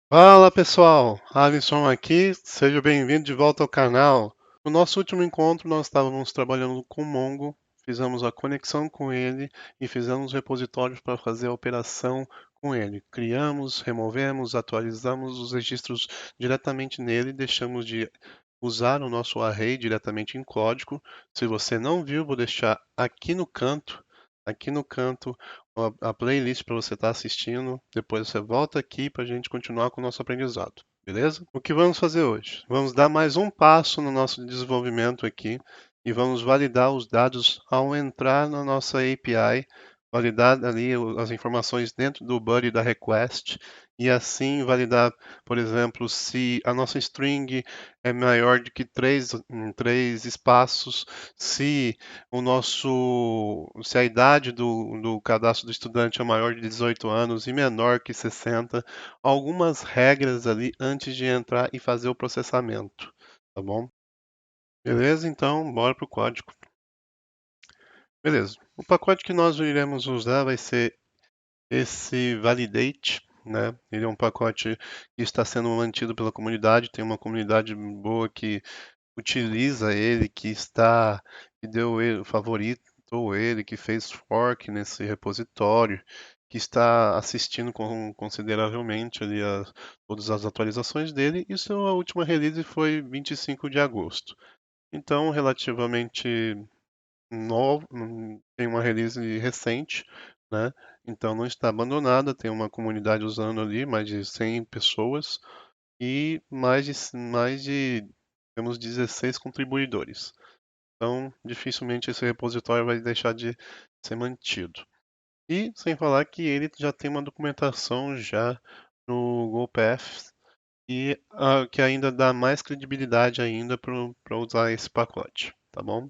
Fala pessoal, Alisson aqui, seja bem-vindo de volta ao canal. No nosso último encontro, nós estávamos trabalhando com o Mongo, fizemos a conexão com ele e fizemos repositórios para fazer a operação com ele. Criamos, removemos, atualizamos os registros diretamente nele, deixamos de usar o nosso array diretamente em código. Se você não viu, vou deixar aqui no canto, a playlist para você estar assistindo. Depois você volta aqui para a gente continuar com o nosso aprendizado, beleza? O que vamos fazer hoje? Vamos dar mais um passo no nosso desenvolvimento aqui e vamos validar os dados ao entrar na nossa API, validar ali as informações dentro do body da request e assim validar, por exemplo, se a nossa string é maior do que três espaços, se se a idade do cadastro do estudante é maior de 18 anos e menor que 60, algumas regras ali antes de entrar e fazer o processamento, tá bom? Beleza? Então, bora pro código. Beleza. O pacote que nós iremos usar vai ser esse validate, né? Ele é um pacote que está sendo mantido pela comunidade, tem uma comunidade boa que utiliza ele, que deu ele, favoritou ele, que fez fork nesse repositório, que está assistindo consideravelmente ali todas as atualizações dele. E sua última release foi 25 de agosto. Então, relativamente novo, tem uma release recente, né? Então não está abandonada, tem uma comunidade usando ali, mais de 100 pessoas e mais de temos 16 contribuidores. Então, dificilmente esse repositório vai deixar de ser mantido. E sem falar que ele já tem uma documentação já no GoPath e que ainda dá mais credibilidade ainda para usar esse pacote, tá bom?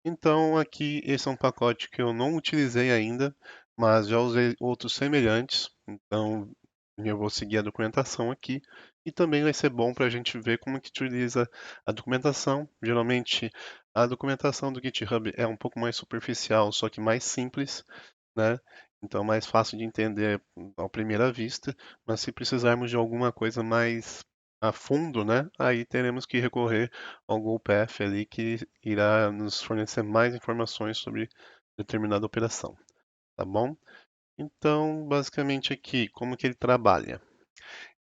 Então aqui esse é um pacote que eu não utilizei ainda, mas já usei outros semelhantes. Então eu vou seguir a documentação aqui e também vai ser bom para a gente ver como que utiliza a documentação. Geralmente a documentação do GitHub é um pouco mais superficial, só que mais simples, né? Então mais fácil de entender à primeira vista, mas se precisarmos de alguma coisa mais a fundo, né? Aí teremos que recorrer ao GoPath ali que irá nos fornecer mais informações sobre determinada operação, tá bom? Então, basicamente aqui, como que ele trabalha?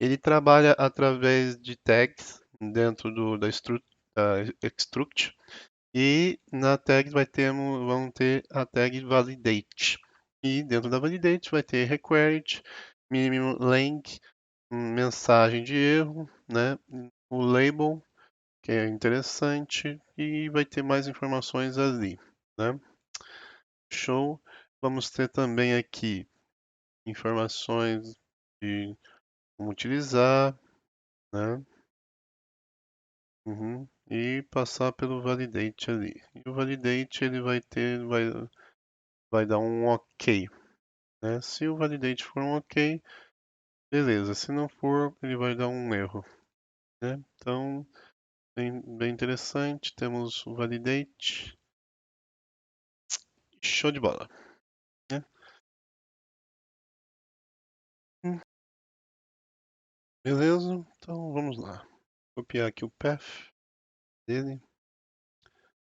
Ele trabalha através de tags dentro da struct e na tag vão ter a tag validate. E dentro da validate vai ter required, minimum length, mensagem de erro, né? O label, que é interessante, e vai ter mais informações ali, né? Show. Vamos ter também aqui informações de como utilizar, né? Uhum. E passar pelo validate ali. E o validate ele vai dar um OK, né? Se o validate for um OK, beleza. Se não for, ele vai dar um erro, né? Então, bem interessante. Temos o validate. Show de bola, né? Hum, Beleza, então vamos lá. Copiar aqui o path dele.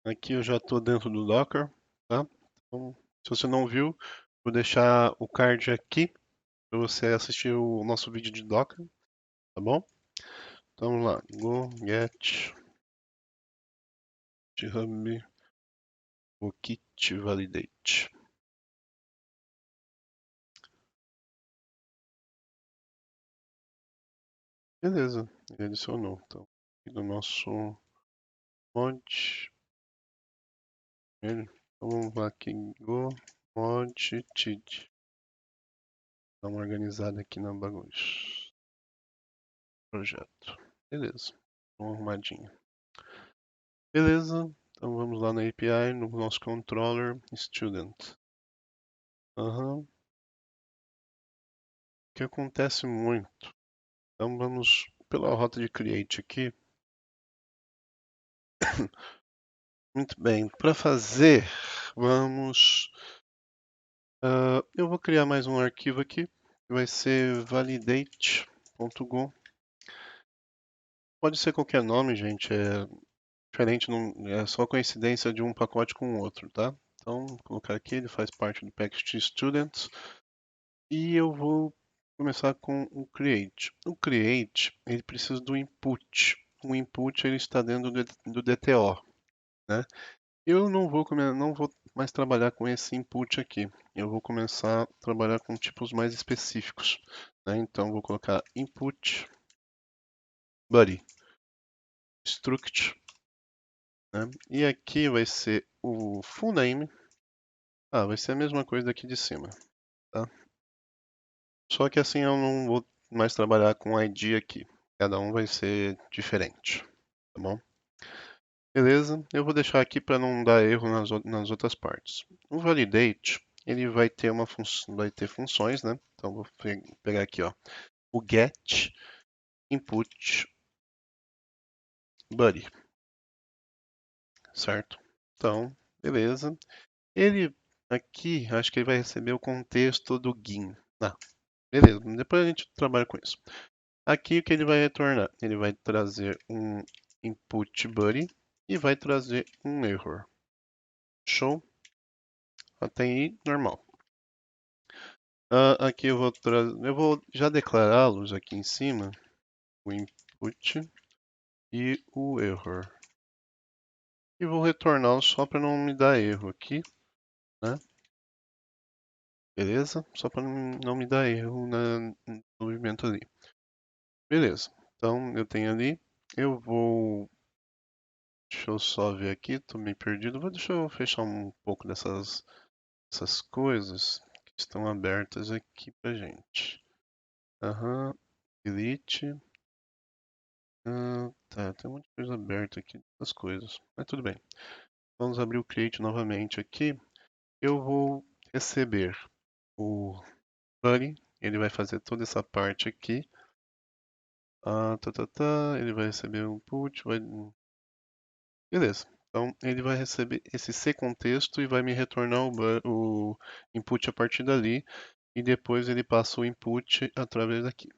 Aqui eu já estou dentro do Docker, tá? Então, se você não viu, vou deixar o card aqui para você assistir o nosso vídeo de Docker, tá bom? Então vamos lá, go get GitHub o kit validate. Beleza, ele adicionou. Então, aqui do nosso mod, ele. Então vamos lá aqui, go mod tid. Dá uma organizada aqui na bagunça. Projeto. Beleza, uma arrumadinha. Beleza, então vamos lá na API, no nosso controller, student. Aham. O que acontece muito? Então vamos pela rota de create aqui. Muito bem, para fazer, vamos. Eu vou criar mais um arquivo aqui, que vai ser validate. .go. Pode ser qualquer nome, gente, é diferente, não, é só coincidência de um pacote com o outro, tá? Então, vou colocar aqui, ele faz parte do package students. E eu vou começar com o create. O create, ele precisa do input. O input ele está dentro do DTO, né? Eu não vou mais trabalhar com esse input aqui. Eu vou começar a trabalhar com tipos mais específicos, né? Então vou colocar input body struct, né? E aqui vai ser o full name. Vai ser a mesma coisa daqui de cima, tá? Só que assim eu não vou mais trabalhar com ID aqui. Cada um vai ser diferente, tá bom? Beleza, eu vou deixar aqui para não dar erro nas outras partes. O validate, ele vai ter vai ter funções, né? Então vou pegar aqui, ó, o get input body, certo? Então, beleza. Ele aqui, acho que ele vai receber o contexto do GIN. Beleza, depois a gente trabalha com isso. Aqui o que ele vai retornar? Ele vai trazer um input body e vai trazer um error. Show? Até aí, normal. Aqui eu vou já declará-los aqui em cima, o input e o error. E vou retorná-los só para não me dar erro aqui, né? Beleza? Só para não me dar erro no movimento ali. Beleza. Então eu tenho ali, eu vou. Deixa eu só ver aqui, estou meio perdido. Deixa eu fechar um pouco essas coisas que estão abertas aqui pra gente. Aham, delete. Tá, tem um monte de coisa aberta aqui, das coisas, mas tudo bem. Vamos abrir o Create novamente aqui. Eu vou receber o Bunny, ele vai fazer toda essa parte aqui. Ele vai receber o input, beleza. Então ele vai receber esse contexto e vai me retornar o input a partir dali. E depois ele passa o input através daqui.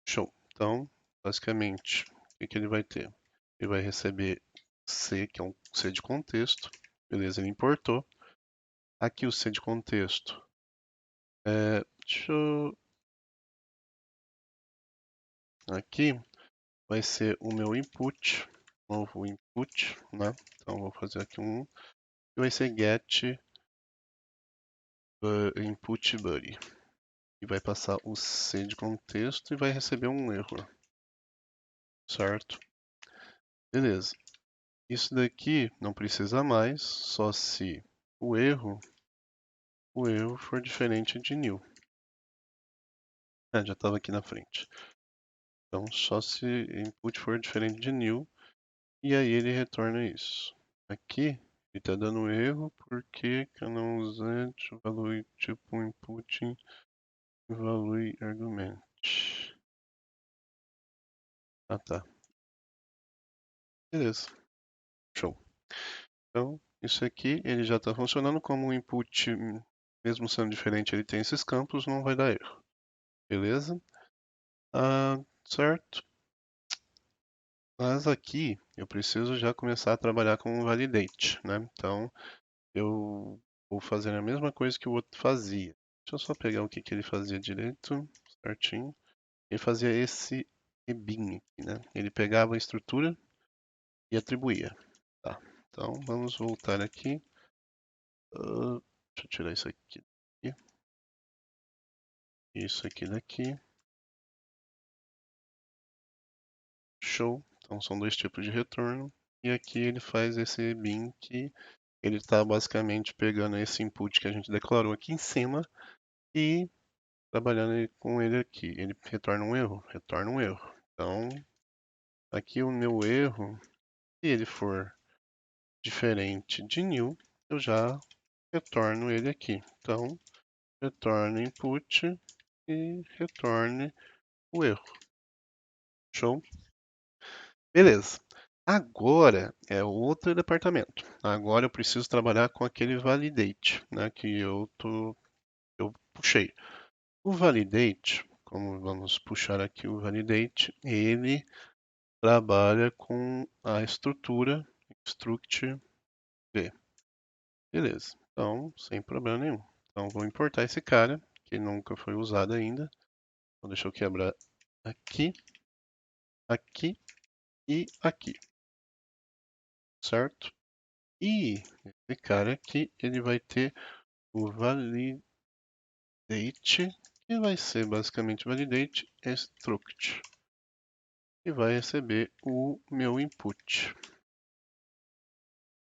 Show. Então, basicamente, o que ele vai ter? Ele vai receber C, que é um C de contexto. Beleza, ele importou. Aqui o C de contexto. Aqui vai ser o meu input. Novo input, né? Então vou fazer aqui um. E vai ser get input buddy. E vai passar o C de contexto e vai receber um erro. Certo? Beleza. Isso daqui não precisa mais, só se o erro for diferente de new. Já estava aqui na frente. Então, só se input for diferente de new, e aí ele retorna isso. Aqui, ele está dando um erro porque eu não usei value tipo input value argument. Tá. Beleza. Show. Então, isso aqui ele já está funcionando como um input, mesmo sendo diferente, ele tem esses campos, não vai dar erro. Beleza? Certo. Mas aqui eu preciso já começar a trabalhar com o validate, né? Então eu vou fazer a mesma coisa que o outro fazia. Deixa eu só pegar o que ele fazia direito, certinho. Ele fazia esse EBIN aqui, né? Ele pegava a estrutura e atribuía. Tá. Então vamos voltar aqui. Deixa eu tirar isso aqui daqui. Isso aqui daqui. Show. Então são dois tipos de retorno. E aqui ele faz esse bin que ele está basicamente pegando esse input que a gente declarou aqui em cima e trabalhando com ele aqui. Ele retorna um erro? Retorna um erro. Então, aqui o meu erro, se ele for diferente de new, eu já retorno ele aqui. Então, retorne input e retorne o erro. Show? Beleza. Agora é outro departamento. Agora eu preciso trabalhar com aquele validate, né, que eu puxei. O validate, como vamos puxar aqui o validate, ele trabalha com a estrutura struct v. Beleza, então sem problema nenhum. Então vou importar esse cara, que nunca foi usado ainda. Então deixa eu quebrar aqui, aqui e aqui, certo? E esse cara aqui, ele vai ter o validate, que vai ser basicamente validate struct, e vai receber o meu input.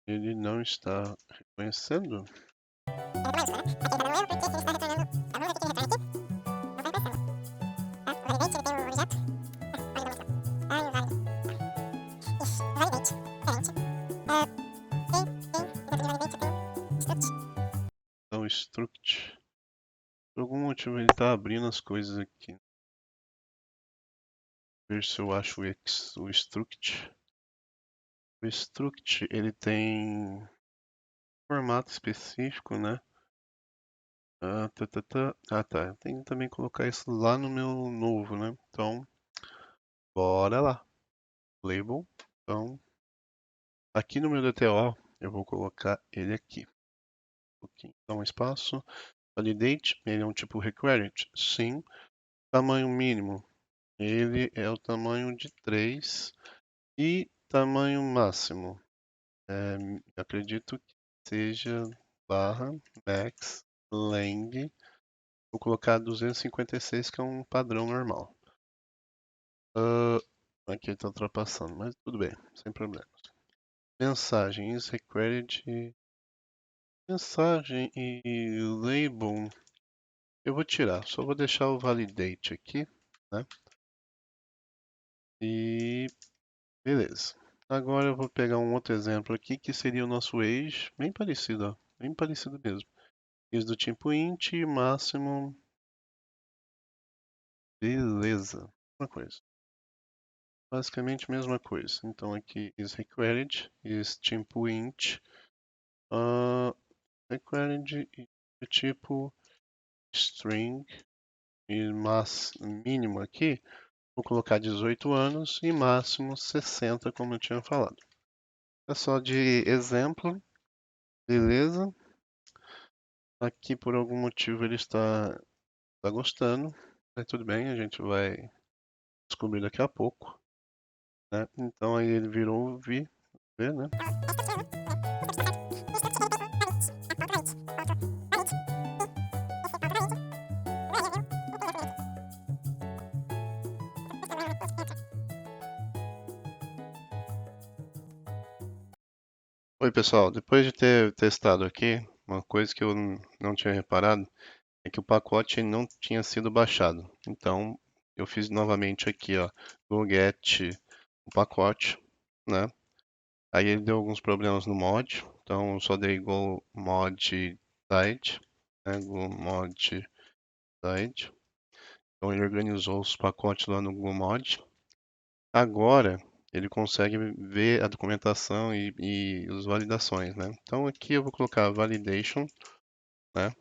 Ele não está reconhecendo. Então, struct. Por algum motivo ele está abrindo as coisas aqui. Ver se eu acho o struct. O struct ele tem formato específico, né? Tá. Tem que também colocar isso lá no meu novo, né? Então, bora lá. Label. Então, aqui no meu DTO, eu vou colocar ele aqui. Então, espaço. Validate, ele é um tipo required? Sim. Tamanho mínimo, ele é o tamanho de 3. E tamanho máximo, acredito que seja barra max lang. Vou colocar 256, que é um padrão normal. Aqui está ultrapassando, mas tudo bem, sem problemas. Mensagem is required. Mensagem e label eu vou tirar, só vou deixar o validate aqui, né? E beleza. Agora eu vou pegar um outro exemplo aqui que seria o nosso age, bem parecido, ó, bem parecido mesmo. Is do tipo int, máximo, beleza, uma coisa. Basicamente mesma coisa. Então aqui is required, is tipo int, required do tipo string e mínimo aqui, vou colocar 18 anos e máximo 60, como eu tinha falado. É só de exemplo, beleza? Aqui por algum motivo ele está gostando, mas tudo bem, a gente vai descobrir daqui a pouco, né? Então aí ele virou V, né? Oi pessoal, depois de ter testado aqui, uma coisa que eu não tinha reparado é que o pacote não tinha sido baixado. Então eu fiz novamente aqui, ó, go get o pacote, né? Aí ele deu alguns problemas no mod, então eu só dei go mod side, né? Go mod side. Então ele organizou os pacotes lá no Google Mod. Agora ele consegue ver a documentação e as validações, né? Então aqui eu vou colocar validation, né?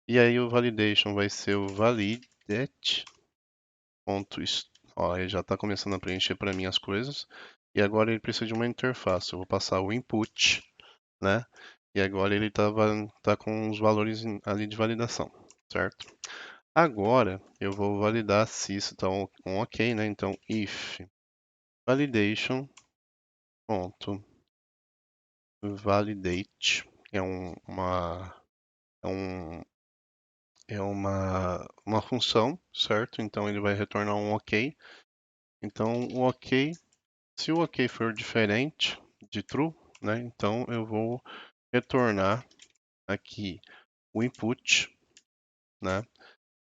E aí o validation vai ser o validate. Ó, ele já está começando a preencher para mim as coisas. E agora ele precisa de uma interface. Eu vou passar o input, né? E agora ele tá com os valores ali de validação, certo? Agora eu vou validar se isso está um ok, né? Então if validation ponto validate é é um, uma função, certo? Então ele vai retornar um ok. Então o ok, se o ok for diferente de true, né? Então eu vou retornar aqui o input, né?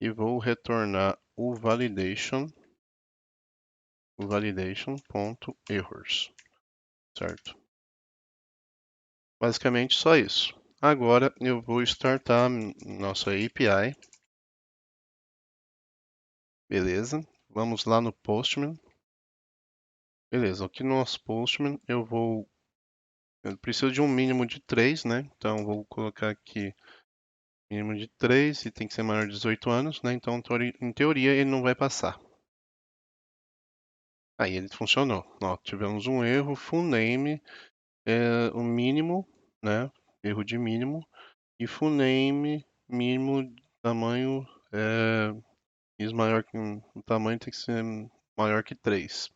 E vou retornar o validation.errors, certo? Basicamente só isso. Agora eu vou startar nossa API. Beleza. Vamos lá no Postman. Beleza, aqui no nosso Postman eu preciso de um mínimo de 3, né? Então vou colocar aqui Mínimo de 3 e tem que ser maior de 18 anos, né? Então, em teoria, ele não vai passar. Aí ele funcionou. Ó, tivemos um erro, full name, o mínimo, né? Erro de mínimo. E full name, mínimo, tamanho, is maior que o tamanho tem que ser maior que 3.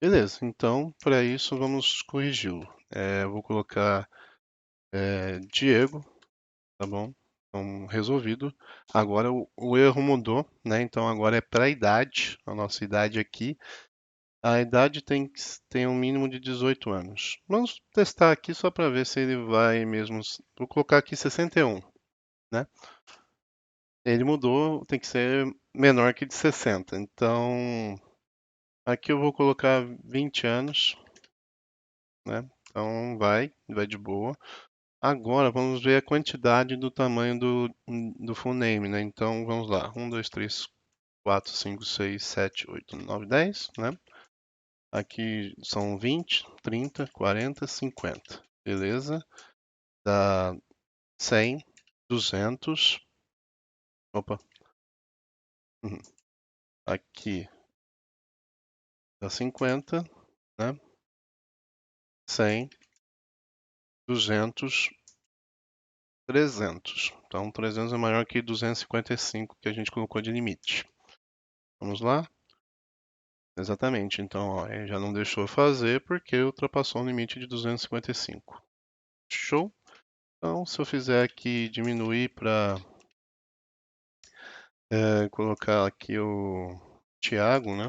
Beleza, então para isso vamos corrigi-lo. Eu vou colocar Diego, tá bom? Então, resolvido. Agora o erro mudou, né? Então agora é para a idade, a nossa idade aqui. A idade tem um mínimo de 18 anos. Vamos testar aqui só para ver se ele vai mesmo. Vou colocar aqui 61, né? Ele mudou, tem que ser menor que de 60. Então, aqui eu vou colocar 20 anos, né? Então vai de boa. Agora vamos ver a quantidade do tamanho do full name, né? Então vamos lá. 1, 2, 3, 4, 5, 6, 7, 8, 9, 10, né? Aqui são 20, 30, 40, 50. Beleza? Dá 100, 200. Opa. Uhum. Aqui dá 50, né? 100, 200, 300. Então 300 é maior que 255 que a gente colocou de limite. Vamos lá? Exatamente. Então, ó, ele já não deixou fazer porque ultrapassou o limite de 255. Show? Então, se eu fizer aqui diminuir para colocar aqui o Thiago, né?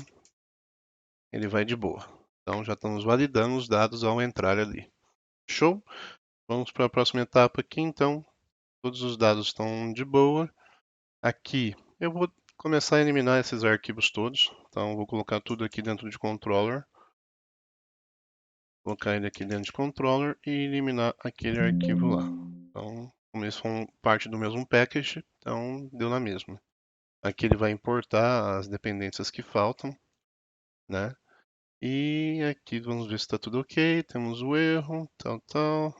Ele vai de boa. Então, já estamos validando os dados ao entrar ali. Show? Vamos para a próxima etapa aqui. Então, todos os dados estão de boa. Aqui, eu vou começar a eliminar esses arquivos todos. Então, vou colocar tudo aqui dentro de controller. Colocar ele aqui dentro de controller e eliminar aquele arquivo lá. Então, como eles são parte do mesmo package, então deu na mesma. Aqui ele vai importar as dependências que faltam, né? E aqui vamos ver se está tudo ok. Temos o erro, tal.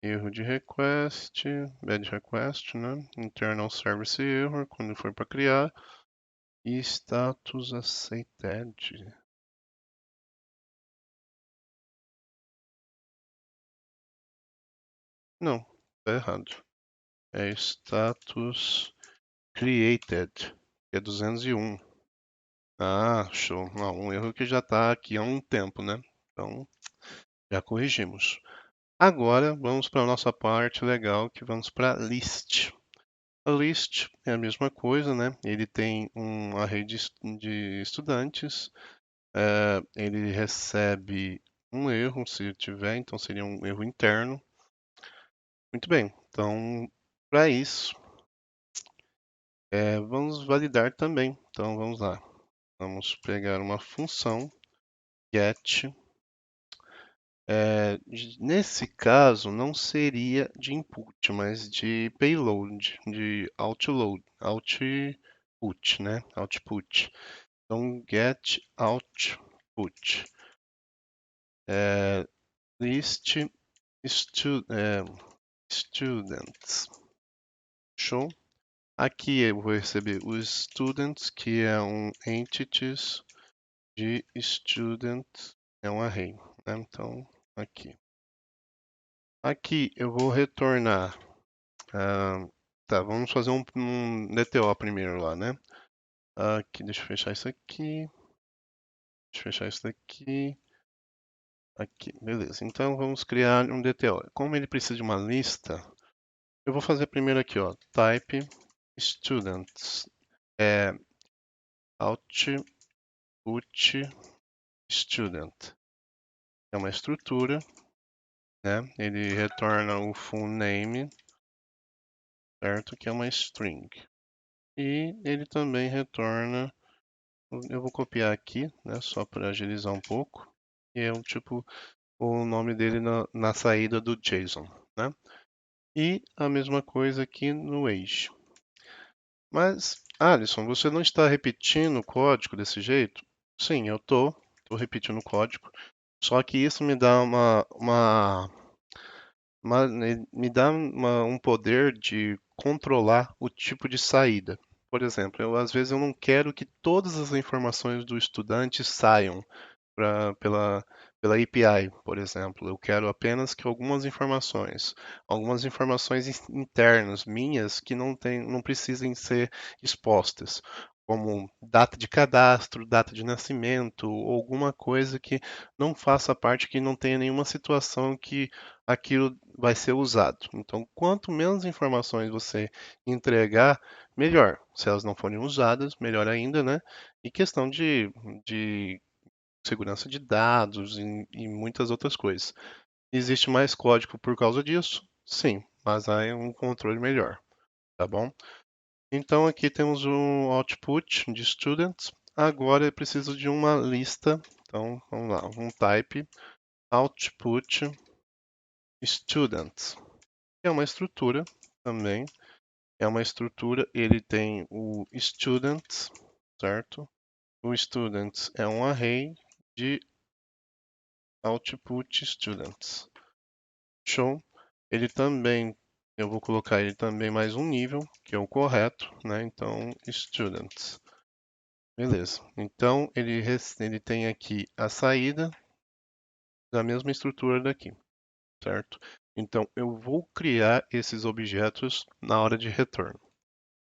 Erro de request, bad request, né? Internal service error, quando for para criar. E status accepted. Não, tá errado. É status created, que é 201. Ah, show. Não, um erro que já está aqui há um tempo, né? Então, já corrigimos. Agora, vamos para a nossa parte legal, que vamos para list. A list é a mesma coisa, né? Ele tem um array de estudantes, ele recebe um erro, se tiver, então seria um erro interno. Muito bem, então, para isso, vamos validar também. Então, vamos lá. Vamos pegar uma função get. Nesse caso, não seria de input, mas de payload, de output, né? Output. Então, get output. List students. Show? Aqui eu vou receber os students, que é um entities de student, é um array, né? Então, aqui. Aqui eu vou retornar. Tá, vamos fazer um DTO primeiro lá, né? Aqui, deixa eu fechar isso aqui. Deixa eu fechar isso daqui. Aqui, beleza. Então vamos criar um DTO. Como ele precisa de uma lista, eu vou fazer primeiro aqui, ó. Type students. Output student. É uma estrutura, né? Ele retorna o full name, certo? Que é uma string. E ele também retorna. Eu vou copiar aqui, né? Só para agilizar um pouco. E é tipo o nome dele na saída do JSON, né? E a mesma coisa aqui no age. Mas, Alisson, você não está repetindo o código desse jeito? Sim, eu tô repetindo o código. Só que isso me dá me dá um poder de controlar o tipo de saída. Por exemplo, às vezes eu não quero que todas as informações do estudante saiam pra, pela, pela API, por exemplo. Eu quero apenas que algumas informações internas minhas que não precisem ser expostas, como data de cadastro, data de nascimento, ou alguma coisa que não faça parte, que não tenha nenhuma situação que aquilo vai ser usado. Então, quanto menos informações você entregar, melhor. Se elas não forem usadas, melhor ainda, né? E questão de segurança de dados e muitas outras coisas. Existe mais código por causa disso? Sim, mas há um controle melhor, tá bom? Então aqui temos um output de students. Agora eu preciso de uma lista. Então vamos lá, um type output students. É uma estrutura também. É uma estrutura, ele tem o students, certo? O students é um array de output students. Show. Ele também, eu vou colocar ele também mais um nível, que é o correto, né? Então, students. Beleza. Então, ele tem aqui a saída da mesma estrutura daqui, certo? Então, eu vou criar esses objetos na hora de retorno,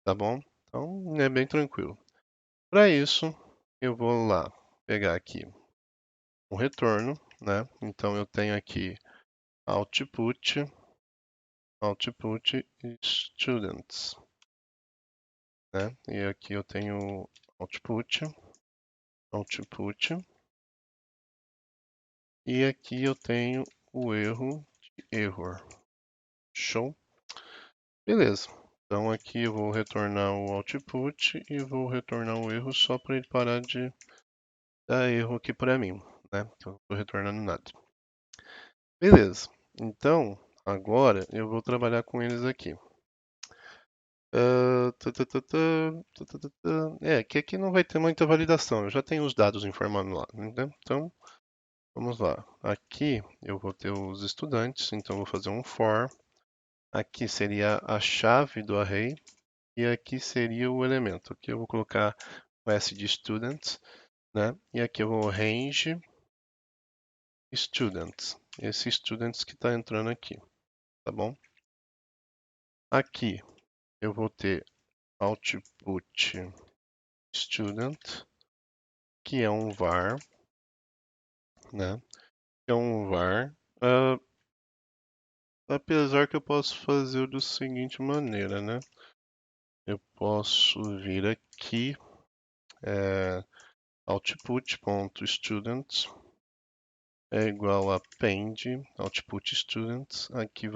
tá bom? Então, é bem tranquilo. Para isso, eu vou lá pegar aqui o retorno, né? Então, eu tenho aqui output students, né? E aqui eu tenho output, e aqui eu tenho o erro de error. Show? Beleza. Então aqui eu vou retornar o output e vou retornar o erro só para ele parar de dar erro aqui para mim, né? Então não estou retornando nada. Beleza. Então agora eu vou trabalhar com eles aqui. Que aqui não vai ter muita validação. Eu já tenho os dados informando lá, né? Então vamos lá. Aqui eu vou ter os estudantes, então vou fazer um for. Aqui seria a chave do array e aqui seria o elemento. Aqui eu vou colocar o s de students, né? E aqui eu vou range students. Esse students que está entrando aqui, tá bom? Aqui eu vou ter output student, que é um var, né? É um var. Apesar que eu posso fazer da seguinte maneira, né? Eu posso vir aqui, output.students é igual a append output students. Aqui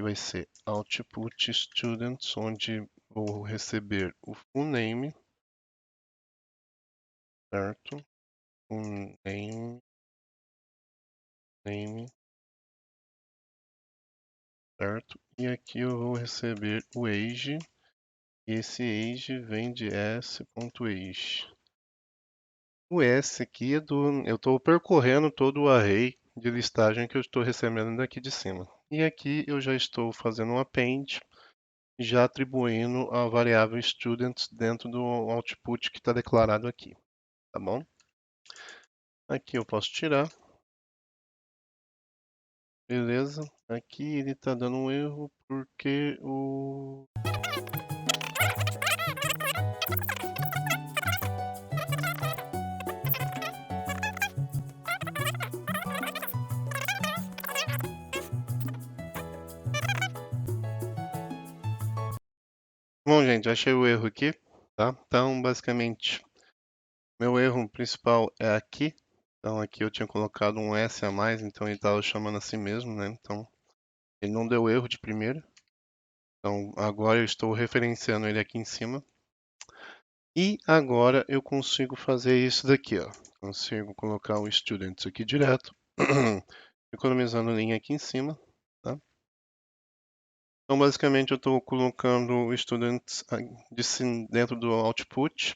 vai ser output students, onde vou receber o full name, certo? Full name, certo? E aqui eu vou receber o age, e esse age vem de s.age. O S aqui é eu estou percorrendo todo o array de listagem que eu estou recebendo daqui de cima. E aqui eu já estou fazendo um append, já atribuindo a variável students dentro do output que está declarado aqui, tá bom? Aqui eu posso tirar, beleza? Aqui ele está dando um erro porque o... Bom, gente, achei o erro aqui, tá? Então, basicamente, meu erro principal é aqui. Então aqui eu tinha colocado um S a mais, então ele estava chamando assim mesmo, né? Então ele não deu erro de primeira. Então agora eu estou referenciando ele aqui em cima. E agora eu consigo fazer isso daqui, ó. Consigo colocar o students aqui direto, economizando linha aqui em cima, tá? Então basicamente eu estou colocando o students dentro do output.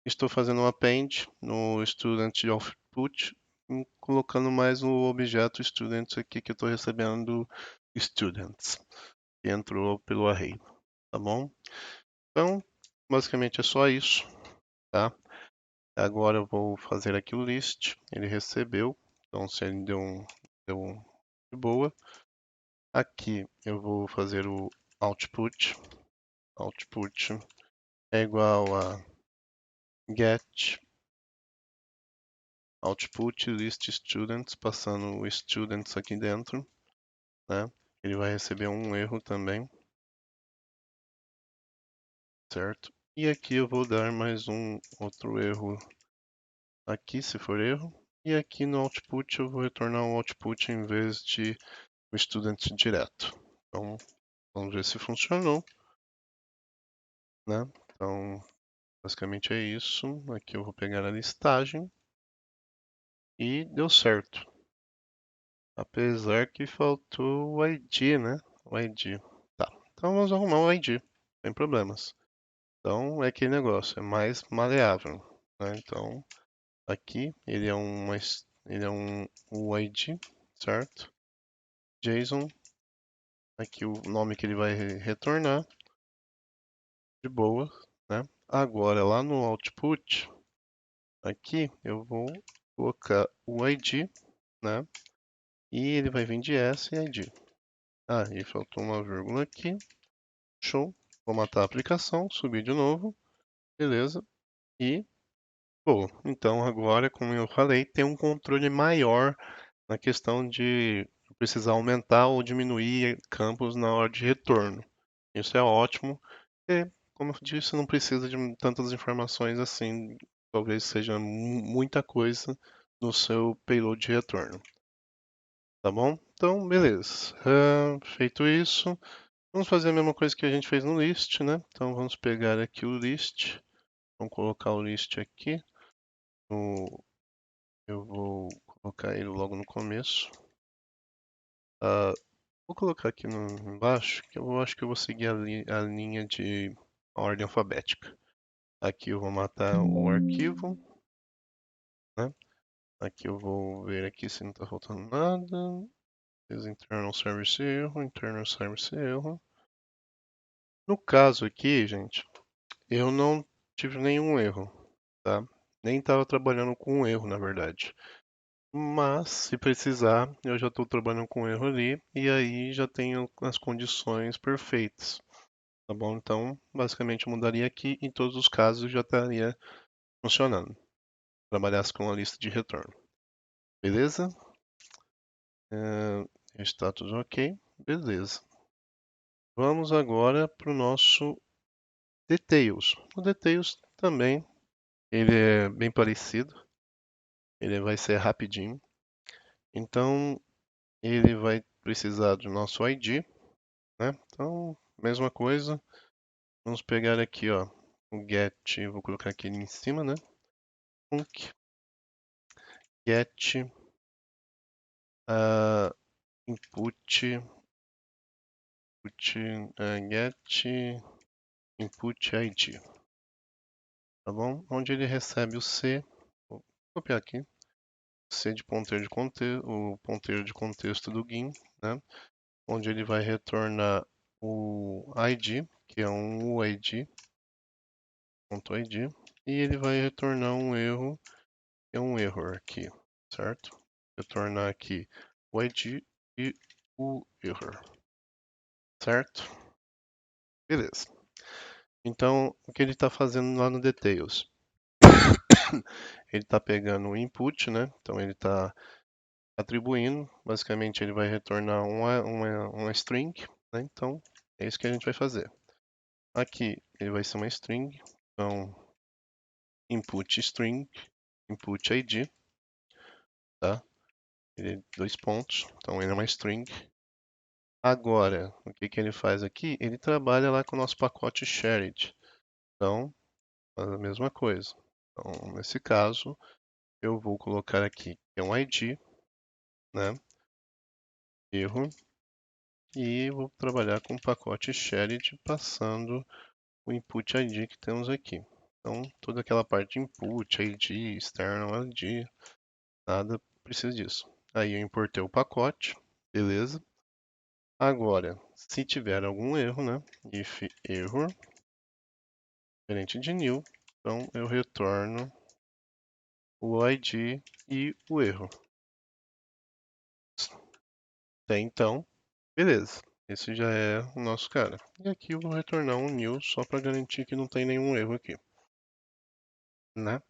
Estou fazendo um append no student output, colocando mais o objeto students aqui que eu estou recebendo students, que entrou pelo array, tá bom? Então, basicamente é só isso, tá? Agora eu vou fazer aqui o list, ele recebeu, então se ele deu de boa. Aqui eu vou fazer o output, output é igual a get output list students, passando o students aqui dentro, né? Ele vai receber um erro também, certo? E aqui eu vou dar mais um outro erro aqui, se for erro. E aqui no output eu vou retornar um output em vez de o student direto. Então, vamos ver se funcionou, né? Então, basicamente é isso. Aqui eu vou pegar a listagem e deu certo. Apesar que faltou o ID, né? O ID. Tá. Então vamos arrumar o ID, sem problemas. Então é aquele negócio, é mais maleável, né? Então aqui ele é um UID, certo? JSON, aqui o nome que ele vai retornar, de boa, né? Agora lá no output, aqui eu vou colocar o ID, né? E ele vai vir de S e ID. Ah, e faltou uma vírgula aqui. Show. Vou matar a aplicação, subir de novo. Beleza. E boa. Então agora, como eu falei, tem um controle maior na questão de precisar aumentar ou diminuir campos na hora de retorno. Isso é ótimo. E, como eu disse, não precisa de tantas informações assim. Talvez seja muita coisa no seu payload de retorno. Tá bom? Então, beleza. Feito isso, vamos fazer a mesma coisa que a gente fez no list, né? Então vamos pegar aqui o list. Vamos colocar o list aqui. Eu vou colocar ele logo no começo. Vou colocar aqui embaixo, que eu acho que eu vou seguir a linha de ordem alfabética. Aqui eu vou matar o arquivo, né? Aqui eu vou ver aqui se não está faltando nada. Internal service erro, internal service erro. No caso aqui, gente, eu não tive nenhum erro, tá? Nem estava trabalhando com um erro, na verdade. Mas, se precisar, eu já estou trabalhando com erro ali e aí já tenho as condições perfeitas, tá bom? Então, basicamente, eu mudaria aqui e em todos os casos já estaria funcionando. Trabalhasse com a lista de retorno. Beleza? Está tudo ok? Beleza. Vamos agora para o nosso Details. O Details também, ele é bem parecido. Ele vai ser rapidinho. Então, ele vai precisar do nosso ID, né? Então, mesma coisa. Vamos pegar aqui, ó, o get, vou colocar aqui em cima, né? Func get input, get input ID, tá bom? Onde ele recebe o C, vou copiar aqui, C de ponteiro de contexto, o ponteiro de contexto do GIN, né? Onde ele vai retornar o ID, que é um UID, .id, e ele vai retornar um erro, que é um error aqui, certo? Retornar aqui o ID e o error, certo? Beleza. Então, o que ele está fazendo lá no details? Ele está pegando o input, né? Então ele está atribuindo, basicamente ele vai retornar uma string, né? Então é isso que a gente vai fazer. Aqui ele vai ser uma string, então input string, input ID, tá? Ele é 2 pontos, então ele é uma string. Agora, o que que ele faz aqui? Ele trabalha lá com o nosso pacote shared. Então, faz a mesma coisa. Então, nesse caso, eu vou colocar aqui que é um ID, né? Erro. E vou trabalhar com o pacote shared passando o input ID que temos aqui. Então, toda aquela parte de input, ID, external ID, nada precisa disso. Aí eu importei o pacote, beleza. Agora, se tiver algum erro, né? If error, diferente de new, então eu retorno o ID e o erro. Até então, beleza. Esse já é o nosso cara. E aqui eu vou retornar um new só para garantir que não tem nenhum erro aqui, né?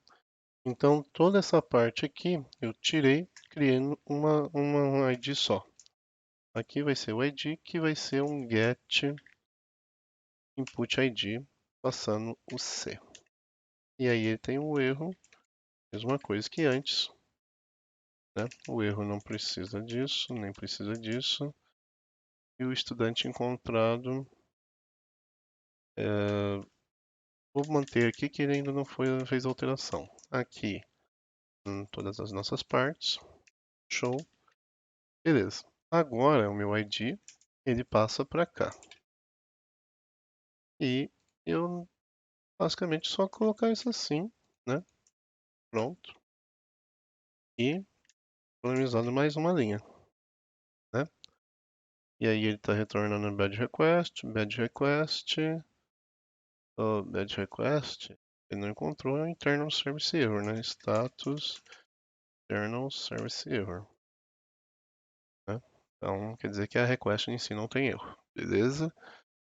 Então toda essa parte aqui eu tirei, criando uma ID só. Aqui vai ser o ID, que vai ser um get input ID, passando o C. E aí ele tem o erro, mesma coisa que antes, né? O erro não precisa disso, nem precisa disso. E o estudante encontrado, vou manter aqui que ele ainda não fez alteração. Aqui, em todas as nossas partes, show, beleza. Agora o meu ID, ele passa para cá. E eu basicamente só colocar isso assim, né? Pronto. E economizando mais uma linha, né? E aí ele está retornando bad request, bad request. Ele não encontrou o internal service error, né? Status internal service error, né? Então quer dizer que a request em si não tem erro, beleza?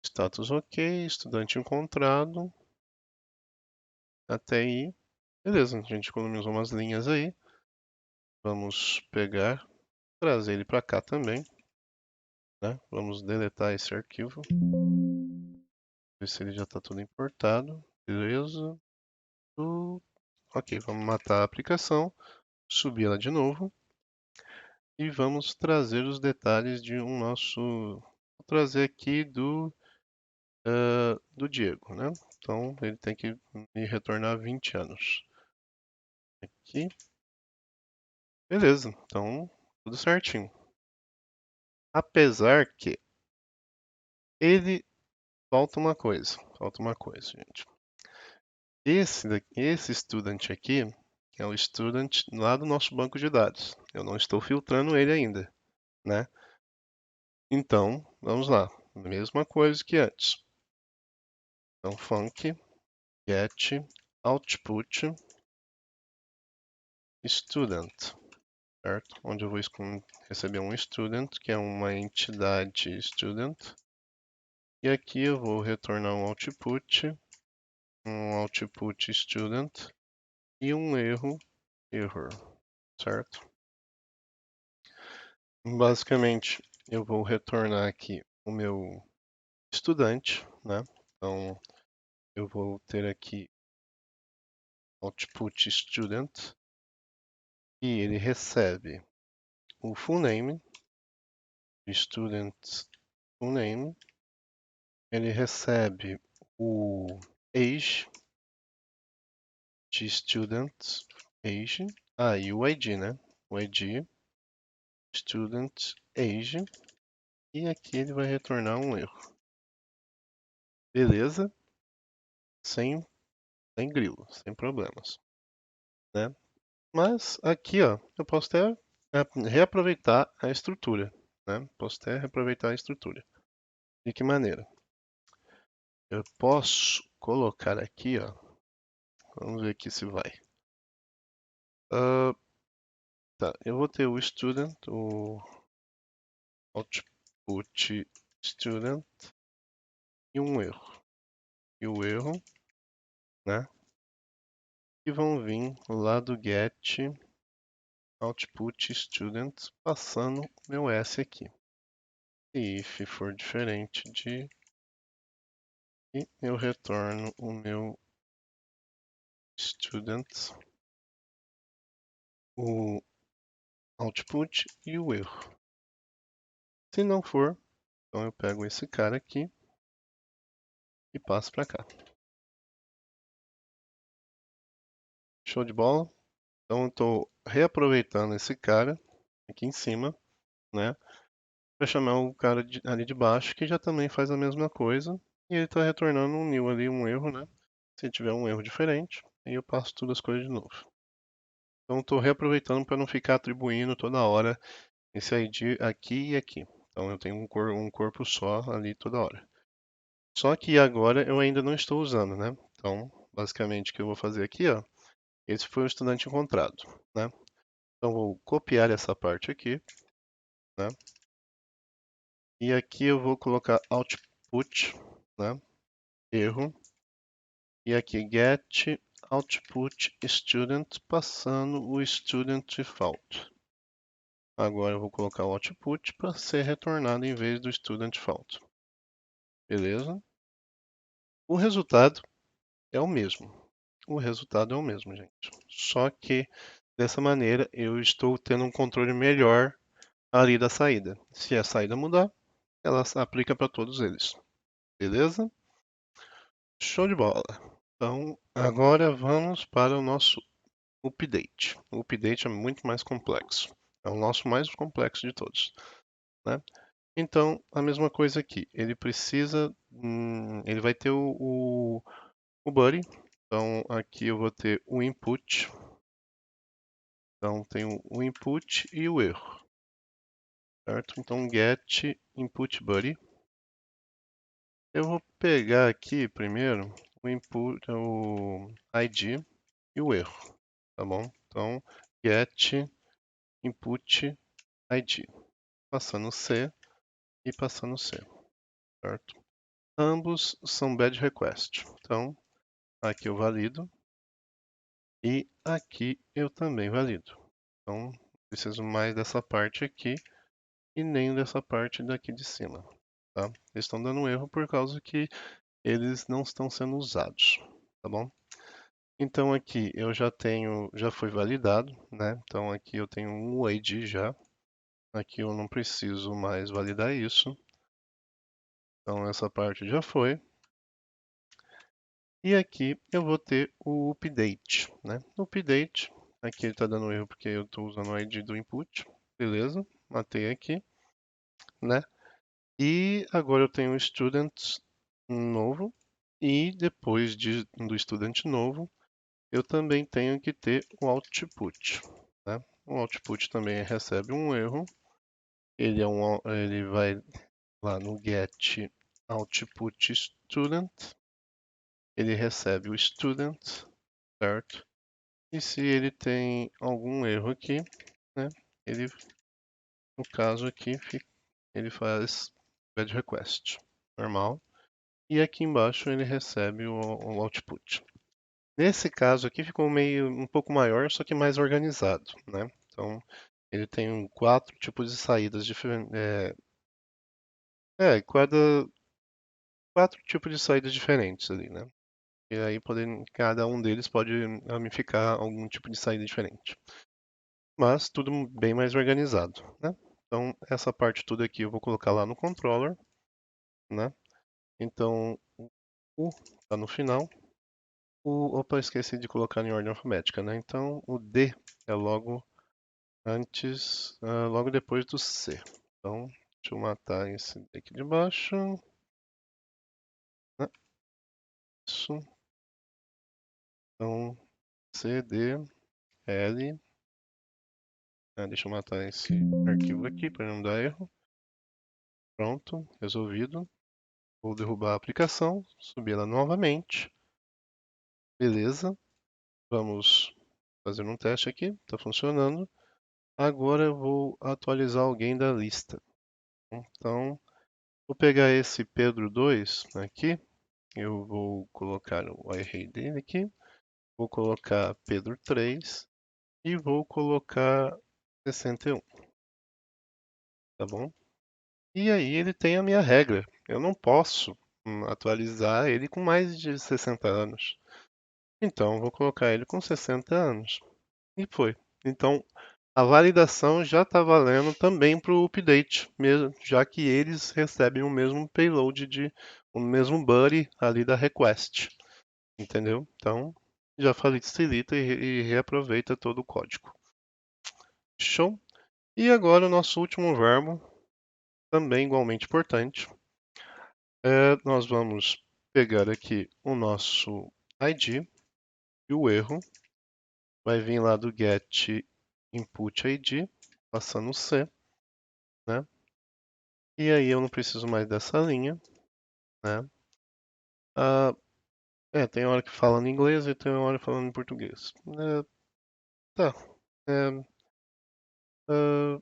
Status ok, estudante encontrado. Até aí, beleza. A gente economizou umas linhas aí. Vamos pegar, trazer ele para cá também, né? Vamos deletar esse arquivo. Ver se ele já está tudo importado. Beleza. Ok, vamos matar a aplicação, subir ela de novo e vamos trazer os detalhes de um nosso. Vou trazer aqui do Diego, né? Então ele tem que me retornar 20 anos. Aqui. Beleza, então tudo certinho. Apesar que ele falta uma coisa, gente. Esse student aqui é o student lá do nosso banco de dados. Eu não estou filtrando ele ainda, né? Então, vamos lá. Mesma coisa que antes. Então, func get output student, certo? Onde eu vou receber um student, que é uma entidade student. E aqui eu vou retornar um output student e um error, certo? Basicamente, eu vou retornar aqui o meu estudante, né? Então, eu vou ter aqui output student e ele recebe o full name, student full name, ele recebe o age de student age, e o ID, né? O ID student age e aqui ele vai retornar um erro. Beleza? Sem grilo, sem problemas, né? Mas aqui, ó, eu posso até reaproveitar a estrutura, né? Posso até reaproveitar a estrutura. De que maneira? Eu posso colocar aqui, ó. Vamos ver aqui se vai. Tá, eu vou ter o student, o output student e um erro. E o erro, né? E vão vir lá do get output student passando meu S aqui. E if for diferente de e eu retorno o meu student, o output e o erro. Se não for, então eu pego esse cara aqui e passo para cá. Show de bola? Então eu estou reaproveitando esse cara aqui em cima, né? Para chamar o cara ali de baixo que já também faz a mesma coisa. E ele está retornando um new ali, um erro, né? Se tiver um erro diferente, aí eu passo todas as coisas de novo. Então estou reaproveitando para não ficar atribuindo toda hora esse ID aqui e aqui. Então eu tenho um corpo só ali toda hora. Só que agora eu ainda não estou usando, né? Então, basicamente o que eu vou fazer aqui, ó, esse foi o estudante encontrado, né? Então vou copiar essa parte aqui, né? E aqui eu vou colocar output, né? Erro. E aqui get output student passando o student default. Agora eu vou colocar o output para ser retornado em vez do student default. Beleza? O resultado é o mesmo. O resultado é o mesmo, gente. Só que dessa maneira eu estou tendo um controle melhor ali da saída. Se a saída mudar, ela se aplica para todos eles. Beleza? Show de bola. Então, agora vamos para o nosso update. O update é muito mais complexo. É o nosso mais complexo de todos, né? Então, a mesma coisa aqui. Ele precisa, ele vai ter o buddy. Então, aqui eu vou ter o input. Então, tem o input e o erro, certo? Então, get input buddy. Eu vou pegar aqui primeiro o input, o ID e o erro, tá bom? Então, get input ID, passando C e passando C, certo? Ambos são bad request. Então, aqui eu valido e aqui eu também valido. Então, preciso mais dessa parte aqui e nem dessa parte daqui de cima, tá? Eles estão dando um erro por causa que eles não estão sendo usados, tá bom? Então aqui eu já foi validado, né? Então aqui eu tenho um ID já. Aqui eu não preciso mais validar isso. Então essa parte já foi. E aqui eu vou ter o update, né? O update, aqui ele está dando erro porque eu estou usando o ID do input. Beleza, matei aqui, né? E agora eu tenho o student novo. E depois do student novo, eu também tenho que ter o output, né? O output também recebe um erro. Ele vai lá no get output student. Ele recebe o student, certo? E se ele tem algum erro aqui, né? Ele, no caso aqui, ele faz bad request, normal. E aqui embaixo ele recebe o output. Nesse caso aqui ficou meio um pouco maior, só que mais organizado, né? Então ele tem 4 tipos de saídas diferentes. Quatro tipos de saídas diferentes ali, né? E aí cada um deles pode ramificar algum tipo de saída diferente. Mas tudo bem mais organizado, né? Então essa parte tudo aqui eu vou colocar lá no controller, né? Então o está no final. Opa, esqueci de colocar em ordem alfabética, né? Então o D é logo antes, logo depois do C. Então deixa eu matar esse aqui de baixo. Né? Isso. Então C, D, L. Deixa eu matar esse arquivo aqui para não dar erro. Pronto, resolvido. Vou derrubar a aplicação, subir ela novamente. Beleza. Vamos fazer um teste aqui. Está funcionando. Agora eu vou atualizar alguém da lista. Então, vou pegar esse Pedro 2 aqui. Eu vou colocar o array dele aqui. Vou colocar Pedro 3 e vou colocar 61. Tá bom? E aí ele tem a minha regra. Eu não posso atualizar ele com mais de 60 anos. Então, vou colocar ele com 60 anos. E foi. Então, a validação já está valendo também para o update, mesmo, já que eles recebem o mesmo payload, o mesmo buddy ali da request. Entendeu? Então, já facilita e reaproveita todo o código. Show? E agora o nosso último verbo, também igualmente importante. Nós vamos pegar aqui o nosso ID e o erro. vai vir lá do get input ID, passando o C, né? E aí eu não preciso mais dessa linha, né? Ah, tem hora que fala em inglês e tem hora falando em português. Tá. É, ah,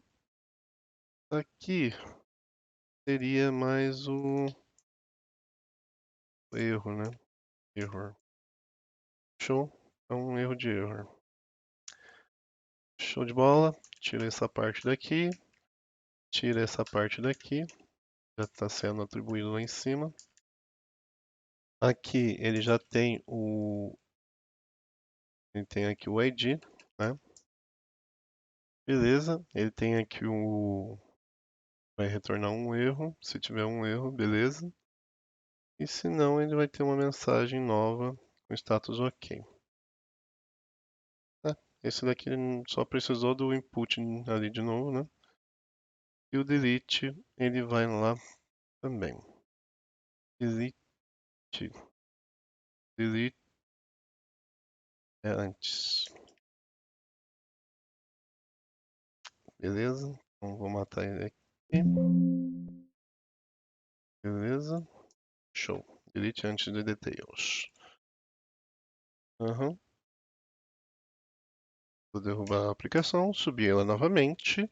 aqui seria mais o erro, né? Error. Show. É um erro de error. Show de bola. Tira essa parte daqui. Tira essa parte daqui. Já está sendo atribuído lá em cima. Aqui ele já tem o. Ele tem aqui o ID, né? Beleza. Ele tem aqui o. Vai retornar um erro. Se tiver um erro, beleza. E se não, ele vai ter uma mensagem nova com status OK. Esse daqui só precisou do input ali de novo, né? E o delete, ele vai lá também. Delete, delete é antes. Beleza? Então vou matar ele aqui. Beleza? Show. Delete antes de details. Uhum. Vou derrubar a aplicação, subir ela novamente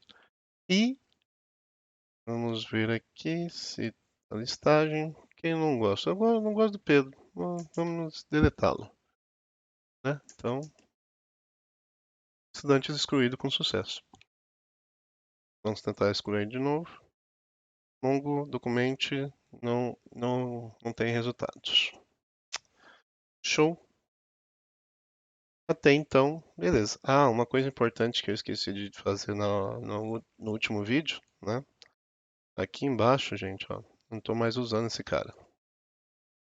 e vamos ver aqui se a listagem. Quem não gosta? Eu não gosto do Pedro. Vamos deletá-lo, né? Então, estudante excluído com sucesso. Vamos tentar excluir de novo. Mongo documente não tem resultados. Show. Até então, beleza. Ah, uma coisa importante que eu esqueci de fazer no último vídeo, né? Aqui embaixo, gente, ó, não estou mais usando esse cara.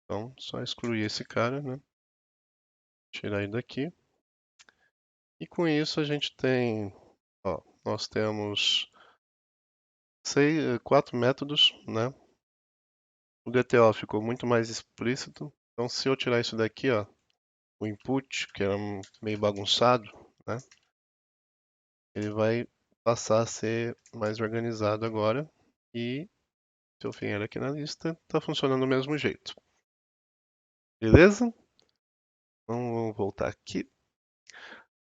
Então, só excluir esse cara, né? Tirar ele daqui. E com isso a gente tem, ó, nós temos 4 métodos, né? O DTO ficou muito mais explícito. Então, se eu tirar isso daqui, ó, o input, que era meio bagunçado, né? Ele vai passar a ser mais organizado agora e se eu vier aqui na lista, está funcionando do mesmo jeito. Beleza? Então vamos voltar aqui.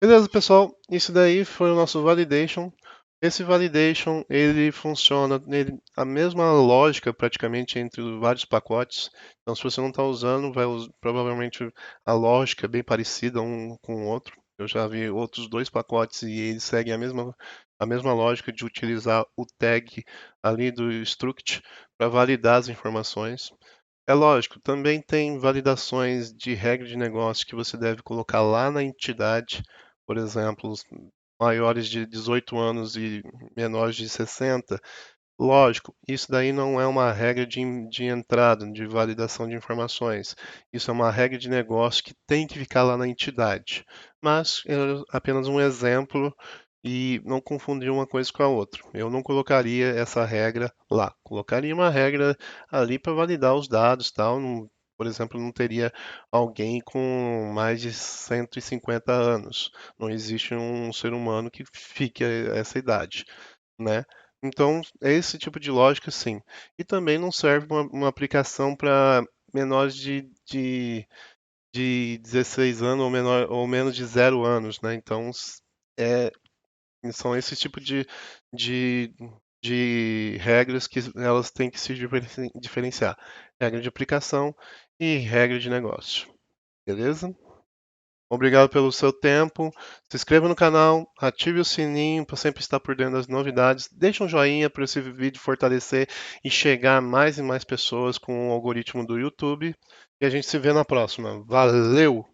Beleza, pessoal. Isso daí foi o nosso validation. Esse validation, ele funciona, a mesma lógica praticamente entre vários pacotes. Então, se você não está usando, provavelmente a lógica é bem parecida um com o outro. Eu já vi outros 2 pacotes e eles seguem a mesma lógica de utilizar o tag ali do struct para validar as informações. É lógico, também tem validações de regra de negócio que você deve colocar lá na entidade, por exemplo, os maiores de 18 anos e menores de 60. Lógico, isso daí não é uma regra de entrada, de validação de informações. Isso é uma regra de negócio que tem que ficar lá na entidade. Mas é apenas um exemplo e não confundir uma coisa com a outra. Eu não colocaria essa regra lá. Colocaria uma regra ali para validar os dados, tal. Por exemplo, não teria alguém com mais de 150 anos. Não existe um ser humano que fique a essa idade, né? Então, é esse tipo de lógica, sim. E também não serve uma aplicação para menores de 16 anos ou menos de 0 anos, né? Então, é, são esse tipo de, de regras que elas têm que se diferenciar. Regra de aplicação e regra de negócio. Beleza? Obrigado pelo seu tempo. Se inscreva no canal, ative o sininho para sempre estar por dentro das novidades. Deixe um joinha para esse vídeo fortalecer e chegar a mais e mais pessoas com o algoritmo do YouTube. E a gente se vê na próxima. Valeu!